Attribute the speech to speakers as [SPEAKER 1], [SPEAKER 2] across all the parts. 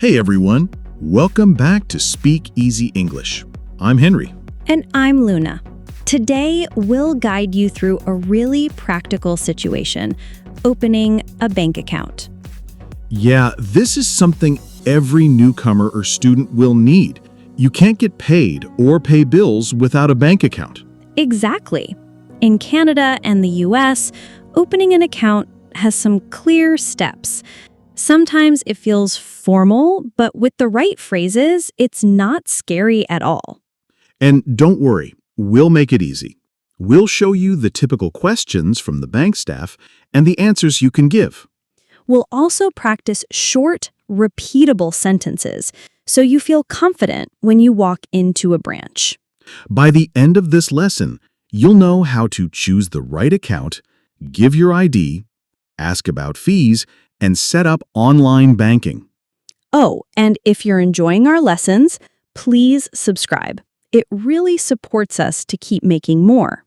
[SPEAKER 1] Hey everyone, welcome back to Speak Easy English. I'm Henry.
[SPEAKER 2] And I'm Luna. Today, we'll guide you through a really practical situation, opening a bank account.
[SPEAKER 1] Yeah, this is something every newcomer or student will need. You can't get paid or pay bills without a bank account.
[SPEAKER 2] Exactly. In Canada and the US, opening an account has some clear steps. Sometimes it feels formal, but with the right phrases, it's not scary at all.
[SPEAKER 1] And don't worry, we'll make it easy. We'll show you the typical questions from the bank staff and the answers you can give.
[SPEAKER 2] We'll also practice short, repeatable sentences so you feel confident when you walk into a branch.
[SPEAKER 1] By the end of this lesson, you'll know how to choose the right account, give your ID, ask about fees, and set up online banking.
[SPEAKER 2] Oh, and if you're enjoying our lessons, please subscribe. It really supports us to keep making more.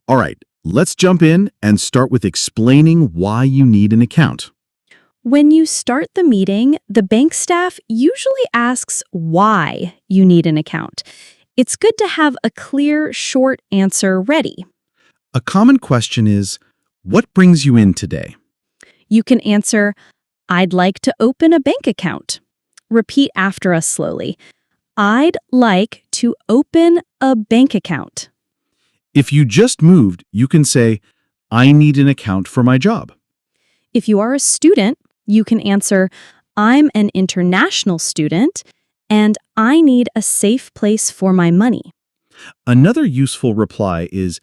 [SPEAKER 1] All right, let's jump in and start with explaining why you need an account.
[SPEAKER 2] When you start the meeting, the bank staff usually asks why you need an account. It's good to have a clear, short answer ready.
[SPEAKER 1] A common question is, what brings you in today?
[SPEAKER 2] You can answer, I'd like to open a bank account. Repeat after us slowly. I'd like to open a bank account.
[SPEAKER 1] If you just moved, you can say, I need an account for my job.
[SPEAKER 2] If you are a student, you can answer, I'm an international student, and I need a safe place for my money.
[SPEAKER 1] Another useful reply is,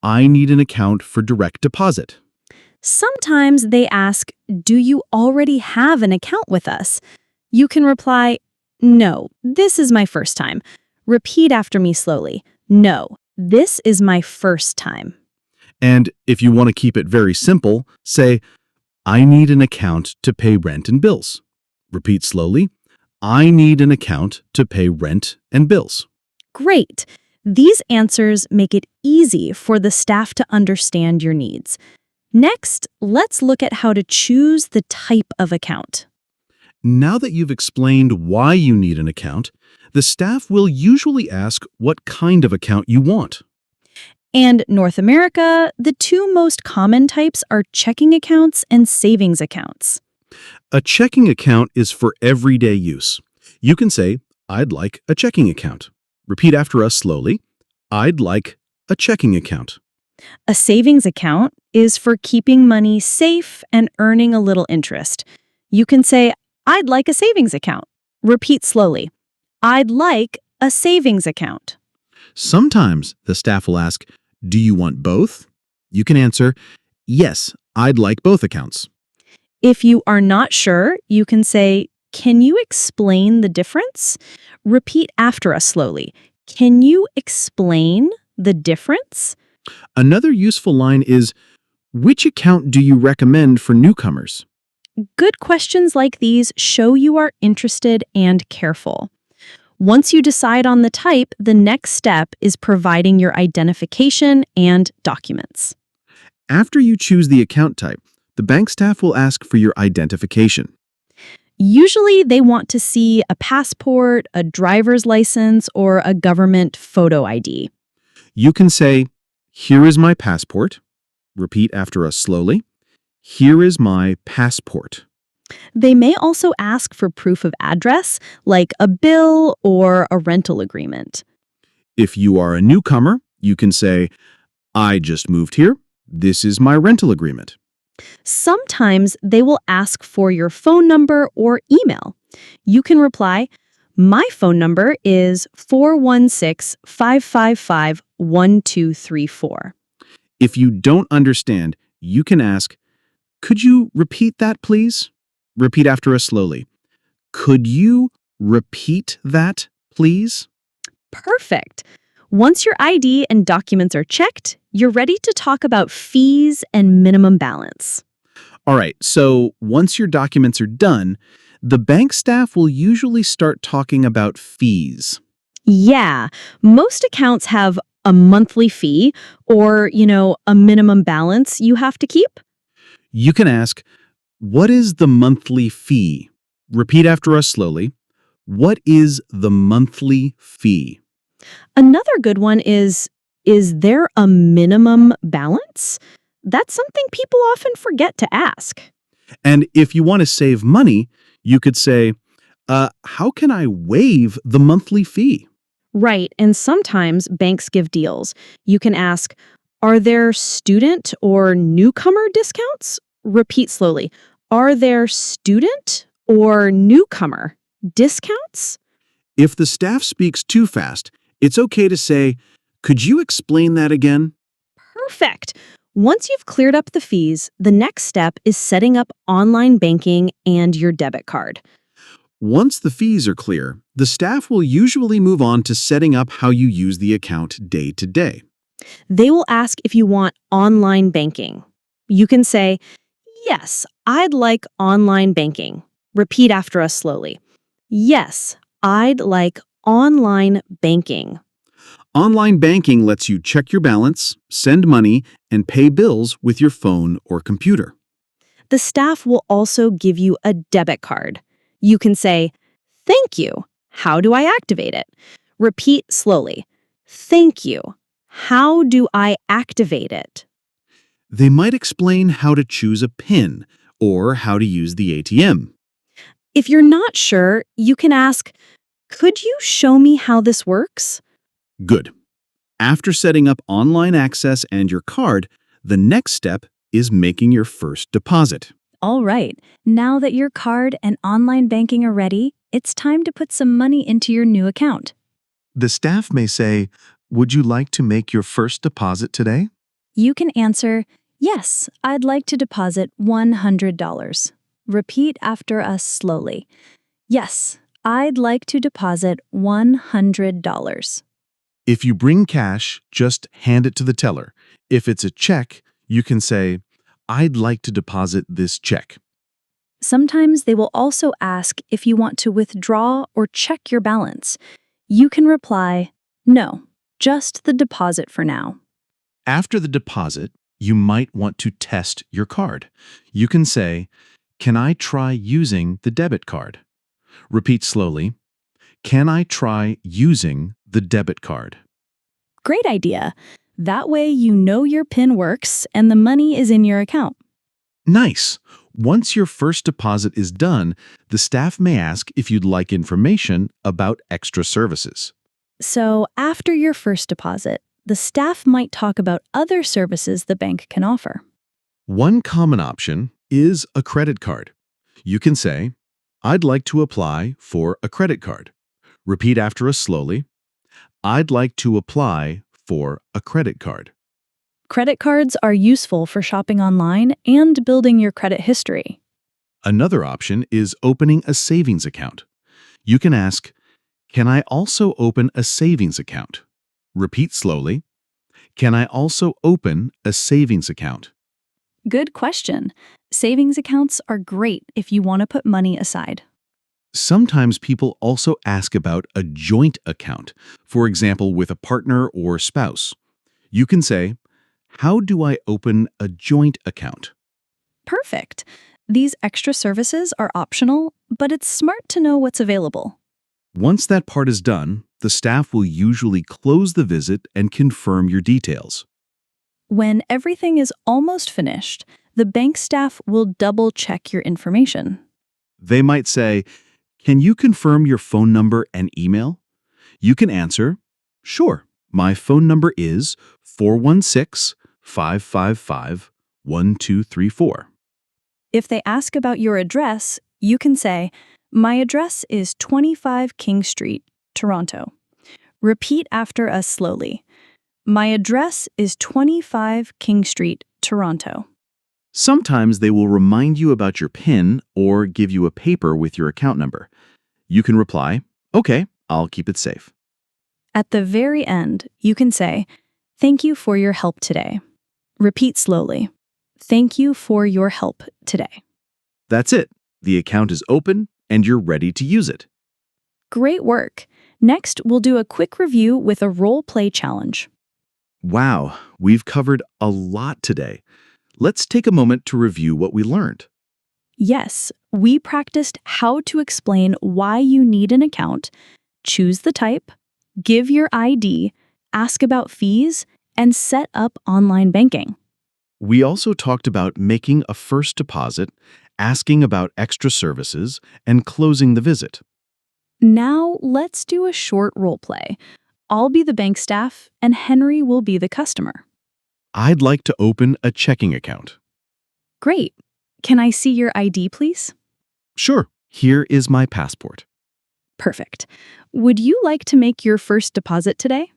[SPEAKER 1] I need an account for direct deposit.
[SPEAKER 2] Sometimes they ask, do you already have an account with us? You can reply, no, this is my first time. Repeat after me slowly. No, this is my first time.
[SPEAKER 1] And if you want to keep it very simple, say, I need an account to pay rent and bills. Repeat slowly, I need an account to pay rent and bills.
[SPEAKER 2] Great. These answers make it easy for the staff to understand your needs. Next, let's look at how to choose the type of account.
[SPEAKER 1] Now that you've explained why you need an account, the staff will usually ask what kind of account you want.
[SPEAKER 2] And North America, the two most common types are checking accounts and savings accounts.
[SPEAKER 1] A checking account is for everyday use. You can say, I'd like a checking account. Repeat after us slowly. I'd like a checking account.
[SPEAKER 2] A savings account is for keeping money safe and earning a little interest. You can say, I'd like a savings account. Repeat slowly. I'd like a savings account.
[SPEAKER 1] Sometimes the staff will ask, do you want both? You can answer, yes, I'd like both accounts.
[SPEAKER 2] If you are not sure, you can say, can you explain the difference? Repeat after us slowly. Can you explain the difference?
[SPEAKER 1] Another useful line is, which account do you recommend for newcomers?
[SPEAKER 2] Good questions like these show you are interested and careful. Once you decide on the type, the next step is providing your identification and documents.
[SPEAKER 1] After you choose the account type, the bank staff will ask for your identification.
[SPEAKER 2] Usually, they want to see a passport, a driver's license, or a government photo ID.
[SPEAKER 1] You can say, here is my passport. Repeat after us slowly. Here is my passport.
[SPEAKER 2] They may also ask for proof of address, like a bill or a rental agreement.
[SPEAKER 1] If you are a newcomer, you can say, I just moved here. This is my rental agreement.
[SPEAKER 2] Sometimes they will ask for your phone number or email. You can reply, my phone number is 416-555-1234.
[SPEAKER 1] If you don't understand, you can ask, could you repeat that, please? Repeat after us slowly. Could you repeat that, please?
[SPEAKER 2] Perfect. Once your ID and documents are checked, you're ready to talk about fees and minimum balance.
[SPEAKER 1] All right, so once your documents are done, the bank staff will usually start talking about fees.
[SPEAKER 2] Yeah, most accounts have a monthly fee or, a minimum balance you have to keep.
[SPEAKER 1] You can ask, what is the monthly fee? Repeat after us slowly. What is the monthly fee?
[SPEAKER 2] Another good one is there a minimum balance? That's something people often forget to ask.
[SPEAKER 1] And if you want to save money, you could say, how can I waive the monthly fee?
[SPEAKER 2] Right, and sometimes banks give deals. You can ask, are there student or newcomer discounts? Repeat slowly. Are there student or newcomer discounts?
[SPEAKER 1] If the staff speaks too fast, it's okay to say, could you explain that again?
[SPEAKER 2] Perfect. Once you've cleared up the fees, the next step is setting up online banking and your debit card.
[SPEAKER 1] Once the fees are clear, the staff will usually move on to setting up how you use the account day to day.
[SPEAKER 2] They will ask if you want online banking. You can say, yes, I'd like online banking. Repeat after us slowly. Yes, I'd like online banking.
[SPEAKER 1] Online banking lets you check your balance, send money, and pay bills with your phone or computer.
[SPEAKER 2] The staff will also give you a debit card. You can say, thank you. How do I activate it? Repeat slowly. Thank you. How do I activate it?
[SPEAKER 1] They might explain how to choose a PIN or how to use the ATM.
[SPEAKER 2] If you're not sure, you can ask, could you show me how this works?
[SPEAKER 1] Good. After setting up online access and your card, the next step is making your first deposit.
[SPEAKER 3] All right, now that your card and online banking are ready, it's time to put some money into your new account.
[SPEAKER 4] The staff may say, would you like to make your first deposit today?
[SPEAKER 3] You can answer, yes, I'd like to deposit $100. Repeat after us slowly. Yes, I'd like to deposit $100.
[SPEAKER 4] If you bring cash, just hand it to the teller. If it's a check, you can say, I'd like to deposit this check.
[SPEAKER 3] Sometimes they will also ask if you want to withdraw or check your balance. You can reply, no, just the deposit for now.
[SPEAKER 4] After the deposit, you might want to test your card. You can say, can I try using the debit card? Repeat slowly. Can I try using the debit card?
[SPEAKER 2] Great idea. That way you know your PIN works and the money is in your account.
[SPEAKER 4] Nice! Once your first deposit is done, the staff may ask if you'd like information about extra services.
[SPEAKER 2] So after your first deposit, the staff might talk about other services the bank can offer.
[SPEAKER 4] One common option is a credit card. You can say, I'd like to apply for a credit card. Repeat after us slowly. I'd like to apply for a credit card.
[SPEAKER 2] Credit cards are useful for shopping online and building your credit history.
[SPEAKER 4] Another option is opening a savings account. You can ask, can I also open a savings account? Repeat slowly. Can I also open a savings account?
[SPEAKER 3] Good question. Savings accounts are great if you want to put money aside.
[SPEAKER 4] Sometimes people also ask about a joint account, for example, with a partner or spouse. You can say, how do I open a joint account?
[SPEAKER 3] Perfect. These extra services are optional, but it's smart to know what's available.
[SPEAKER 4] Once that part is done, the staff will usually close the visit and confirm your details.
[SPEAKER 3] When everything is almost finished, the bank staff will double-check your information.
[SPEAKER 4] They might say, can you confirm your phone number and email? You can answer, sure, my phone number is 416-555-1234.
[SPEAKER 3] If they ask about your address, you can say, my address is 25 King Street, Toronto. Repeat after us slowly. My address is 25 King Street, Toronto.
[SPEAKER 4] Sometimes they will remind you about your PIN or give you a paper with your account number. You can reply, okay, I'll keep it safe.
[SPEAKER 3] At the very end, you can say, thank you for your help today. Repeat slowly. Thank you for your help today.
[SPEAKER 4] That's it. The account is open and you're ready to use it.
[SPEAKER 3] Great work. Next, we'll do a quick review with a role-play challenge.
[SPEAKER 4] Wow, we've covered a lot today. Let's take a moment to review what we learned.
[SPEAKER 3] Yes, we practiced how to explain why you need an account, choose the type, give your ID, ask about fees, and set up online banking.
[SPEAKER 4] We also talked about making a first deposit, asking about extra services, and closing the visit.
[SPEAKER 3] Now, let's do a short role play. I'll be the bank staff, and Henry will be the customer.
[SPEAKER 4] I'd like to open a checking account.
[SPEAKER 3] Great. Can I see your ID, please?
[SPEAKER 4] Sure, here is my passport.
[SPEAKER 3] Perfect. Would you like to make your first deposit today?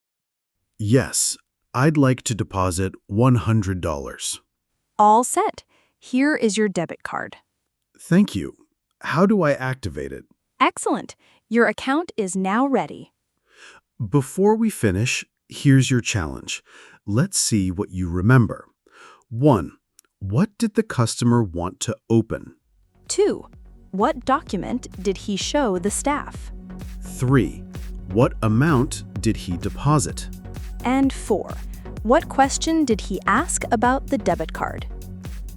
[SPEAKER 1] Yes, I'd like to deposit $100.
[SPEAKER 5] All set. Here is your debit card.
[SPEAKER 1] Thank you. How do I activate it?
[SPEAKER 5] Excellent. Your account is now ready.
[SPEAKER 1] Before we finish, here's your challenge. Let's see what you remember. 1. What did the customer want to open?
[SPEAKER 5] 2. What document did he show the staff?
[SPEAKER 1] 3. What amount did he deposit?
[SPEAKER 5] And 4. What question did he ask about the debit card?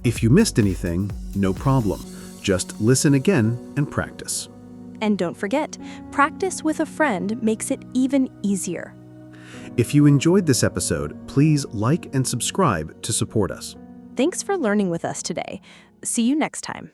[SPEAKER 1] If you missed anything, no problem. Just listen again and practice.
[SPEAKER 5] And don't forget, practice with a friend makes it even easier.
[SPEAKER 1] If you enjoyed this episode, please like and subscribe to support us.
[SPEAKER 5] Thanks for learning with us today. See you next time.